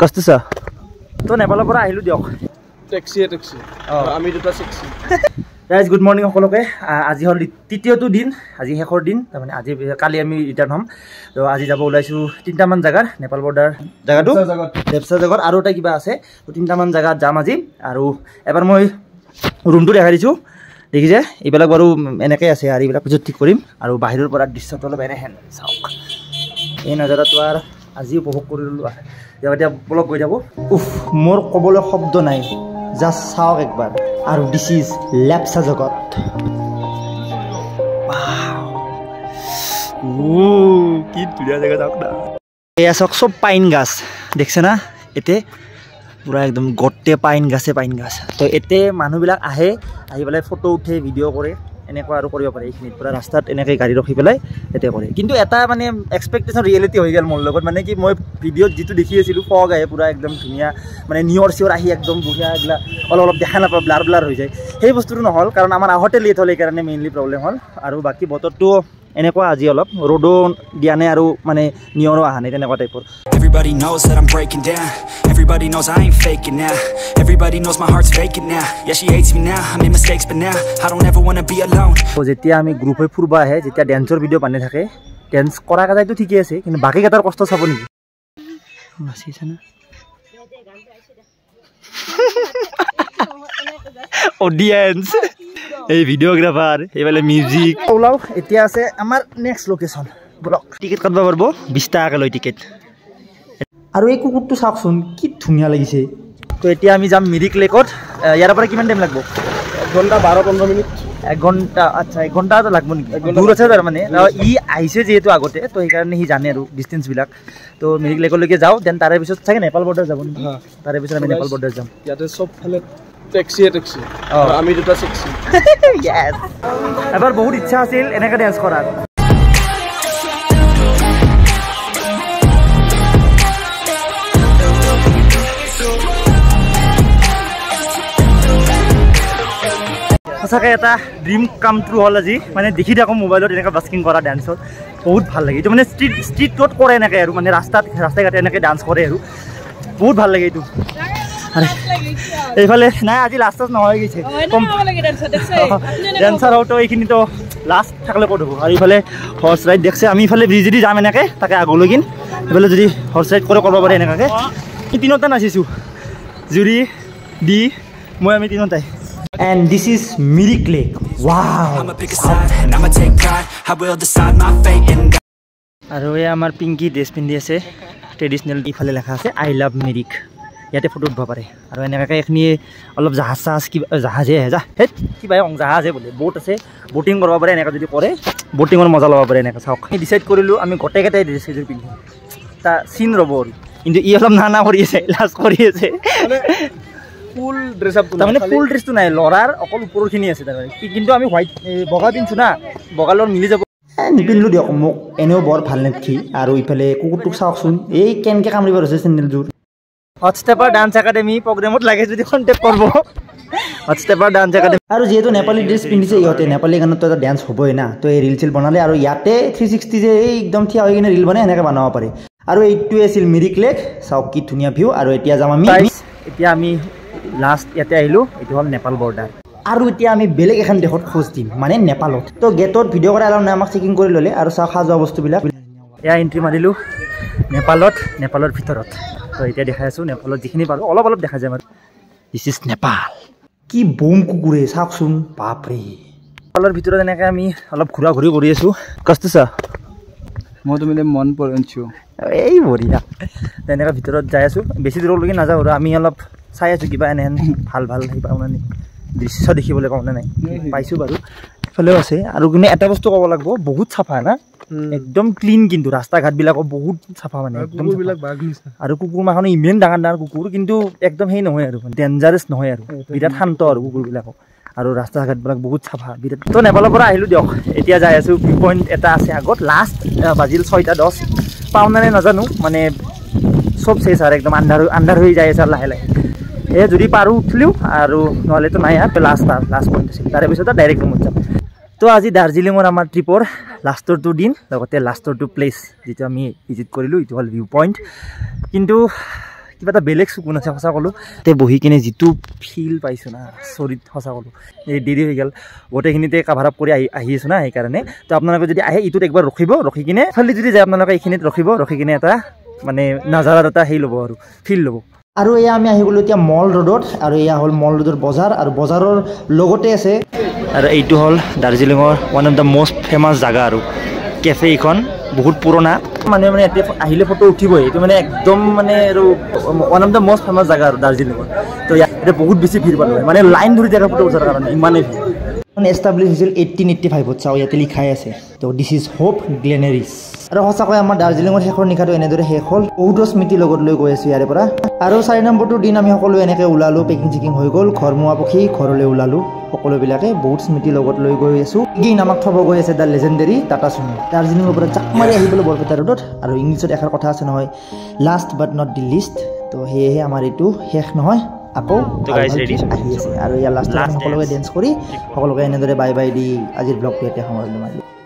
কষ্টছা তো নেপালৰ পৰা আহিলো দিয়ক ট্যাক্সি আমি দুটা ট্যাক্সি গাইজ গুড মৰ্নিং সকলোকে আজি হল তৃতীয়টো দিন আজি শেষৰ দিন তাৰমানে আজি কালি আমি ৰিটাৰ্ণ হ'ম তো আজি যাব ওলাইছোঁ 3টামান জাগাৰ নেপাল বৰ্ডাৰ জাগাটো দেৱছা জাগাত আৰু এটা কিবা আছে তো 3টামান জাগাত যাম আজি আৰু এবাৰ মই ৰুমটো দেখাই দিছোঁ দেখিছে এইবিলাক বাৰু এনেকৈ আছে আৰু এইবিলাক পিছত ঠিক কৰিম আৰু বাহিৰৰ পৰা দৃশ্যটো অলপ এনেহেন চাওক এই নজাৰাটো আৰু আজি উপভোগ কৰি ল'লোঁ এতিয়া ব্লগ গৈ যাব উফ মোৰ ক'বলৈ শব্দ নাই জাষ্ট চাওক একবাৰ আৰু দিছ ইজ লেপচা জগত কি ধুনীয়া জেগা চাওক না এয়া চাওক চব পাইন গাছ দেখিছে না এতে পুৰা একদম গোটেই পাইন গাছ তো এতে মানুহবিলাক আহি পেলাই ফটো উঠে ভিডিঅ' কৰে এনেকুৱা আৰু কৰিব পাৰে এইখিনিত পুৰা ৰাস্তাত এনেকৈ গাড়ী ৰখি পেলাই এতে কৰে কিন্তু এটা মানে এক্সপেক্টেশ্যন ৰিয়েলিটি হৈ গ'ল মোৰ লগত মানে কি মই ভিডিঅ'ত যিটো দেখি আছিলোঁ ফগ আহে পুৰা একদম ধুনীয়া মানে নিয়ৰ চিয়ৰ আহি একদম বঢ়িয়া এইবিলাক অলপ দেখা নাপাওঁ ব্লাৰ হৈ যায় সেই বস্তুটো নহ'ল কাৰণ আমাৰ আহোঁতে লেট হ'ল সেইকাৰণে মেইনলি প্ৰব্লেম হ'ল আৰু বাকী বতৰটো এনেকুৱা আজি অলপ ৰ'দো দিয়া নাই আৰু মানে নিয়ৰো অহা নাই তেনেকুৱা টাইপৰ Everybody knows that I'm breaking down. Everybody knows I ain't faking now. Everybody knows my heart's vacant now. Yeah, she hates me now. I made mistakes, but now I don't ever wanna be alone. যেতিয়া আমি group হৈ ফুৰবা আহে যেতিয়া ডেন্সৰ video' বানি থাকে dance কৰা কাটাইতো ঠিকেই আছে কিন্তু বাকী কেইটাৰ কষ্ট চাব নেকি নাচিছে না অডিয়েন্স এই ভিডিঅ'গ্ৰাফাৰ এইফালে মিউজিক ওলাও এতিয়া আছে আমাৰ নেক্সট লোকেশ্যন ব্লক টিকেট কাটব পাৰিব 20 টাকাকৈ লয় টিকেট আৰু এই কুকুৰটো চাওকচোন কি ধুনীয়া লাগিছে তো এতিয়া আমি যাম মিৰিক লেকত ইয়াৰ পৰা কিমান টাইম লাগব 1 ঘণ্টা 12-15 মিনিট 1 ঘণ্টা আচ্ছা 1 ঘণ্টা তো লাগব নেকি দূৰ আছে তাৰ মানে ই আহিছে যেহেতু আগতে তো সেইকাৰণে সি জানে আৰু ডিষ্টেঞ্চবিলাক তো মিৰিক লেকলৈকে যাওঁ দেন তাৰে পিছত চাগে নেপাল বৰ্ডাৰ যাব নেকি তাৰে পিছত আমি নেপাল বৰ্ডাৰ যাম ইয়াতে সব ফালে ট্যাক্সি আমি দুটা ট্যাক্সি ইয়েস এবাৰ বহুত ইচ্ছা আছিল এনেকৈ ডান্স কৰাৰ সঁচাকৈ এটা ড্ৰিম কাম ট্ৰু হ'ল আজি মানে দেখি থাকোঁ মোবাইলত এনেকৈ বাস্কিং কৰা ডান্সত বহুত ভাল লাগে এইটো মানে ষ্ট্ৰীটত কৰে এনেকৈ আৰু মানে ৰাস্তাই ঘাটে এনেকৈ ডান্স কৰে আৰু বহুত ভাল লাগে এইটো এইফালে নাই আজি লাষ্ট নহয় গৈছে ডেন্সাৰ হওঁতো এইখিনিতো লাষ্ট থাকিলে ক'ত হ'ব আৰু এইফালে হৰ্চ ৰাইড দেখছে আমি ইফালে যদি যাম এনেকৈ তাকে আগলৈ কিন এইফালে যদি হৰ্চ ৰাইড কৰিব পাৰে এনেকুৱাকৈ আমি তিনিওটা নাচিছোঁ জুৰি দি মই আমি তিনিওটাই And this is Mirik Lake. Wow. I'ma pick a side and I'ma take pride. I will decide my fate and আৰু এই আমাৰ পিংকি ড্ৰেছ পিন্ধি আছে ট্ৰেডিশ্যনেল ইফালে লেখা আছে আই লাভ মিৰিক ইয়াতে ফটো উঠিব পাৰে আৰু এনেকুৱাকৈ এইখিনি অলপ জাহাজ কিবা জাহাজে যা হেত কিবা জাহাজে বোলে ব'ট আছে ব'টিং কৰিব পাৰে এনেকৈ যদি কৰে ব'টিঙৰ মজা ল'ব পাৰে এনেকৈ চাওক আমি ডিচাইড কৰিলোঁ আমি গোটেইকেইটাই ড্ৰেছ কেইযোৰ পিন্ধিম এটা চিন ৰ'ব আৰু কিন্তু ই অলপ নানা কৰি আছে লাজ কৰি আছে ফুল ড্ৰেছ আপ তাৰমানে ফুল ড্ৰেছটো নাই ল'ৰাৰ অকল ওপৰখিনি আছে তাৰমানে কিন্তু আমি হোৱাইট বগা পিন্ধিছোঁ না বগা লগত মিলি যাব নিপিন্ধিলোঁ দিয়ক মোক এনেও বৰ ভাল নেকি আৰু ইফালে কুকুৰটোক চাওকচোন এই কেনেকৈ কামুৰিব হৈছে চেণ্ডেলযোৰ হটষ্টেপাৰ ডান্স একাডেমি প্ৰগ্ৰেমত লাগে যদি কণ্টেক্ট কৰিব হটষ্টেপাৰ ডান্স একাডেমি আৰু যিহেতু নেপালী ড্ৰেছ পিন্ধিছে ইহঁতে নেপালী গানতো এটা ডান্স হ'বই না তো এই ৰিল চিল বনালে আৰু ইয়াতে 360 যে এই একদম থিয় হৈ কিনে ৰিল বনাই এনেকৈ বনাব পাৰে আৰু এইটোৱে আছিল মিৰিক লেক চাওক কি ধুনীয়া ভিউ আৰু এতিয়া যাম আমি এতিয়া আমি লাষ্ট ইয়াতে আহিলোঁ এইটো হ'ল নেপাল বৰ্ডাৰ আৰু এতিয়া আমি বেলেগ এখন দেশত খোজ দিম মানে নেপালত তো গেটত ভিডিঅ' কৰা এলাও নাই আমাক চেকিং কৰি ল'লে আৰু চাওক সাজোৱা বস্তুবিলাক এয়া এণ্ট্ৰি মাৰিলোঁ নেপালৰ ভিতৰত তো এতিয়া দেখাই আছোঁ নেপালত যিখিনি পাৰোঁ অলপ দেখা যায় বাৰু দিছ ইজ নেপাল কি বুম কুকুৰে চাওকচোন বাপৰে নেপালৰ ভিতৰত এনেকৈ আমি অলপ ঘূৰা ঘূৰি কৰি আছোঁ কষ্টছা মই তুমি মন পৰিছোঁ এই বঢ়িয়া তেনেকৈ ভিতৰত যাই আছোঁ বেছি দূৰলৈকে নাযাওঁ আৰু আমি অলপ চাই আছোঁ কিবা এনেহেন ভাল হেৰি পাওঁ নে দৃশ্য দেখিবলৈ পাওঁ নে নাই পাইছোঁ বাৰু এইফালেও আছে আৰু কিন্তু এটা বস্তু ক'ব লাগিব বহুত চাফা না একদম ক্লিন কিন্তু ৰাস্তা ঘাটবিলাকো বহুত চাফা মানে একদম আৰু কুকুৰ মাখনো ইমান ডাঙৰ কুকুৰ কিন্তু একদম সেই নহয় আৰু ডেঞ্জাৰাছ নহয় আৰু বিৰাট শান্ত আৰু কুকুৰবিলাকো আৰু ৰাস্তা ঘাটবিলাক বহুত চাফা বিৰাট তো নেপালৰ পৰা আহিলোঁ দিয়ক এতিয়া যাই আছোঁ ভিউ পইণ্ট এটা আছে আগত লাষ্ট বাজিল 6:10 পাওঁ নে নাজানো মানে চব চেছ আৰু একদম আন্ধাৰ হৈ যাই আছে লাহে যদি পাৰোঁ উঠিলোঁ আৰু নহ'লেতো নাই আৰু লাষ্ট পইণ্ট আছিল তাৰে পিছত ডাইৰেক্ট ৰুমত যাম তো আজি দাৰ্জিলিঙৰ আমাৰ ট্ৰিপৰ লাষ্টৰটো দিন লগতে লাষ্টৰটো প্লেচ যিটো আমি ভিজিট কৰিলোঁ এইটো হ'ল ভিউ পইণ্ট কিন্তু কিবা এটা বেলেগ চকুন আছে সঁচা ক'লোঁ তে বহি কিনে যিটো ফিল পাইছোঁ না চৰিত সঁচা ক'লোঁ এই দেৰি হৈ গ'ল গোটেইখিনিতে কাভাৰ আপ কৰি আহি আছোঁ না সেইকাৰণে তো আপোনালোকে যদি আহে ইটোত একবাৰ ৰখি কিনে খালি যদি যায় আপোনালোকে এইখিনিত ৰখি কিনে এটা মানে নাজাৰাৰ এটা সেই ল'ব আৰু ফিল ল'ব আৰু এয়া আমি আহি গ'লোঁ এতিয়া মল ৰোডত আৰু এয়া হ'ল মল ৰোডৰ বজাৰ আৰু বজাৰৰ লগতে আছে আৰু এইটো হ'ল দাৰ্জিলিঙৰ one of the most famous জাগা আৰু কেফে এইখন বহুত পুৰণা মানুহে মানে ইয়াতে আহিলে ফটো উঠিবই এইটো মানে একদম মানে আৰু one of the most famous জাগা আৰু দাৰ্জিলিঙৰ তো ইয়াতে বহুত বেছি ভিৰ পালোঁ মানে লাইন ধৰি থাকে ফটো উঠাৰ কাৰণে ইমানেই ভিৰ মানে এষ্টাব্লিছ হৈছিল 1885ত চাওঁ ইয়াতে লিখাই আছে তো দিছ ইজ হোপ গ্লেনেৰিছ আৰু সঁচাকৈ আমাৰ দাৰ্জিলিঙৰ শেষৰ নিশাটো এনেদৰে শেষ হ'ল বহুতো স্মৃতি লগত লৈ গৈ আছোঁ ইয়াৰে পৰা আৰু 4 নম্বৰটোৰ দিন আমি সকলো এনেকৈ ওলালোঁ পেকিং চেকিং হৈ গ'ল ঘৰমুৱা পক্ষী ঘৰলৈ ওলালোঁ সকলোবিলাকে বহুত স্মৃতি লগত লৈ গৈ আছোঁ গেইন আমাক থ'ব গৈ আছে দ্য লেজেণ্ডেৰী টাটা চুমু দাৰ্জিলিঙৰ পৰা জাক মাৰি আহি পেলাই বৰপেটা ৰোডত আৰু ইংলিছত এষাৰ কথা আছে নহয় last but not the list তো সেয়েহে আমাৰ এইটো শেষ নহয় আকৌ আহি আছে আৰু ইয়াৰ লাষ্টত সকলোকে ডেন্স কৰি সকলোকে এনেদৰে বাই বাই দি আজিৰ ব্লগটো এতিয়া সামৰণি মাৰিলোঁ